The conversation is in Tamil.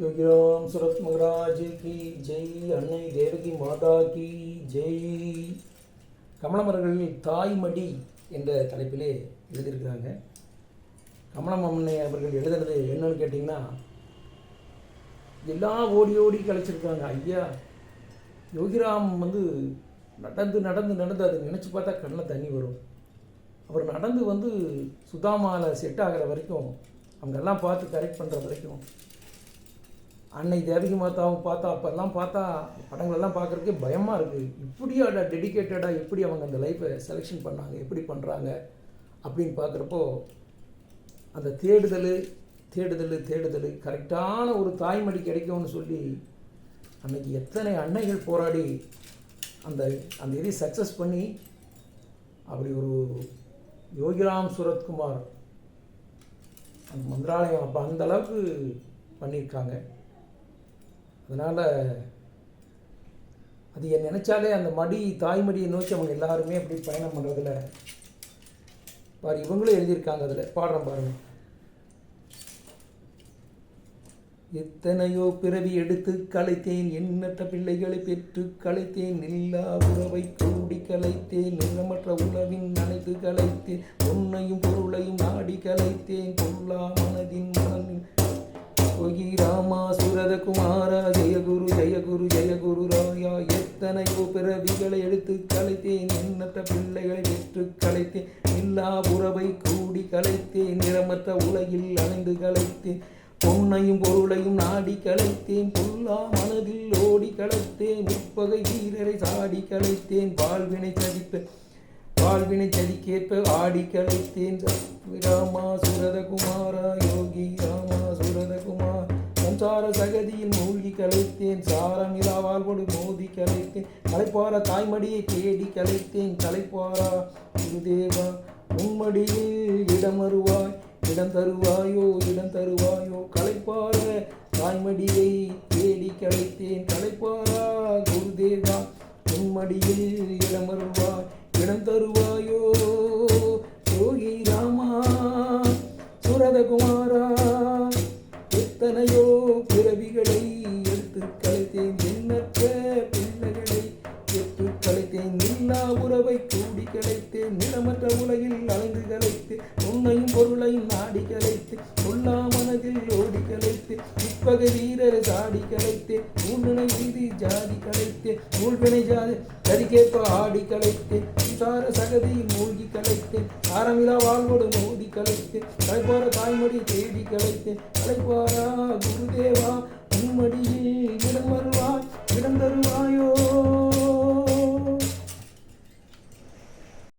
योगीराम सूरत महाराज की जय. அன்னை தேவகி மாதா கி ஜெய். கமலமர்கள் தாய்மடி என்ற தலைப்பிலே எழுதியிருக்கிறாங்க. கமலம் அம்மை அவர்கள் எழுதுனது என்னன்னு கேட்டிங்கன்னா, எல்லாம் ஓடி ஓடி கழிச்சிருக்காங்க. ஐயா யோகிராம் நடந்து நடந்து நடந்து அதை நினச்சி பார்த்தா கண்ணில் தண்ணி வரும். அவர் நடந்து சுதாமாவில் செட் ஆகிற வரைக்கும், அவங்கெல்லாம் பார்த்து கரெக்ட் பண்ணுற வரைக்கும், அன்னை தேவகி மாதாவும் அப்போல்லாம் பார்த்தா படங்களெல்லாம் பார்க்குறதுக்கே பயமாக இருக்குது. இப்படியாடா டெடிக்கேட்டடாக எப்படி அவங்க அந்த லைஃப்பை செலெக்ஷன் பண்ணாங்க, எப்படி பண்ணுறாங்க அப்படின்னு பார்க்குறப்போ, அந்த தேடுதல் கரெக்டான ஒரு தாய்மடி கிடைக்கும்னு சொல்லி அன்றைக்கி எத்தனை அன்னைகள் போராடி அந்த இதை சக்ஸஸ் பண்ணி அப்படி ஒரு யோகிராம் சுரத்குமார் அந்த மந்திராலயம் அப்போ அந்த அளவுக்கு பண்ணியிருக்காங்க. அதனால் அது நினச்சாலே அந்த தாய்மடியை நோக்கி அவங்க எல்லாருமே அப்படி பயணம் பண்ணுறதுல பாரு, இவங்களும் எழுதியிருக்காங்க. அதில் பாடுறேன் பாருங்கள். எத்தனையோ பிறவி எடுத்து கலைத்தேன், எண்ணற்ற பிள்ளைகளை பெற்று கலைத்தேன், நில்லா உறவை கூடி கலைத்தேன், நிறமற்ற உணவின் அனைத்து கலைத்தேன், பொன்னையும் பொருளையும் நாடி கலைத்தேன், பொருளா மனதின் மனதின் யோகி ராமா சுரத குமாரா ஜெயகுரு ஜெயகுரு ஜெயகுரு ராயா. எத்தனையோ பிறவிகளை எடுத்து கலைத்தேன், எண்ணற்ற பிள்ளைகளை பெற்று கலைத்தேன், நில்லா உறவை கூடி கலைத்தேன், நிறமற்ற உலகில் அணைந்து கலைத்தேன், பொன்னையும் பொருளையும் நாடி கலைத்தேன், பொல்லா மனதில் ஓடி கலைத்தேன், முற்பகை வீரரை சாடி கலைத்தேன், வாழ்வினை சதிக்கேற்ப ஆடி கலைத்தேன், ராமா சுரத குமாரா யோகி ராமா சுரத குமார். சம்சார சகதியில் மூழ்கி கலைத்தேன், சாரமிலா வாழ்வோடு மோதி கலைத்தேன், கலைப்பாரா தாய்மடியை தேடி கலைத்தேன், கலைப்பாரா குருதேவா உன்மடியில் இடம் தருவாயோ, கலைப்பார தாய்மடியை தேடி கலைத்தேன், கலைப்பாரா குருதேவா உன்மடியில் இடம் தருவாயோ, யோகி ராமா சுரத குமாரா. எத்தனையோ பிறவிகளை எடுத்து கலைத்தேன், எண்ணற்ற பிள்ளைகளை பெற்று கலைத்தேன், நில்லா உறவை கூடி கலைத்தேன், நிலமற்ற உலகில் அலைந்து கலைத்தேன், பொன்னையும் பொருளையும் நாடி கலைத்தேன், பொல்லா மனதில் ஓடி கலைத்தேன், இப்பகை வீரரை சாடி கலைத்தேன், நூல்வினை வீதி ஜாதி கலைத்தேன், நூல்வினை ஜாதி கரிக்கேற்ப ஆடி கலைத்தேன், சம்சார சகதியில் மூழ்கி கலைத்தேன், ஆரமிலா வாழ்வோடு மோதி கலைத்தேன், கலைப்பார தாய்மொழி தேடி கலைத்தேன், கலைப்பாரா குருதேவா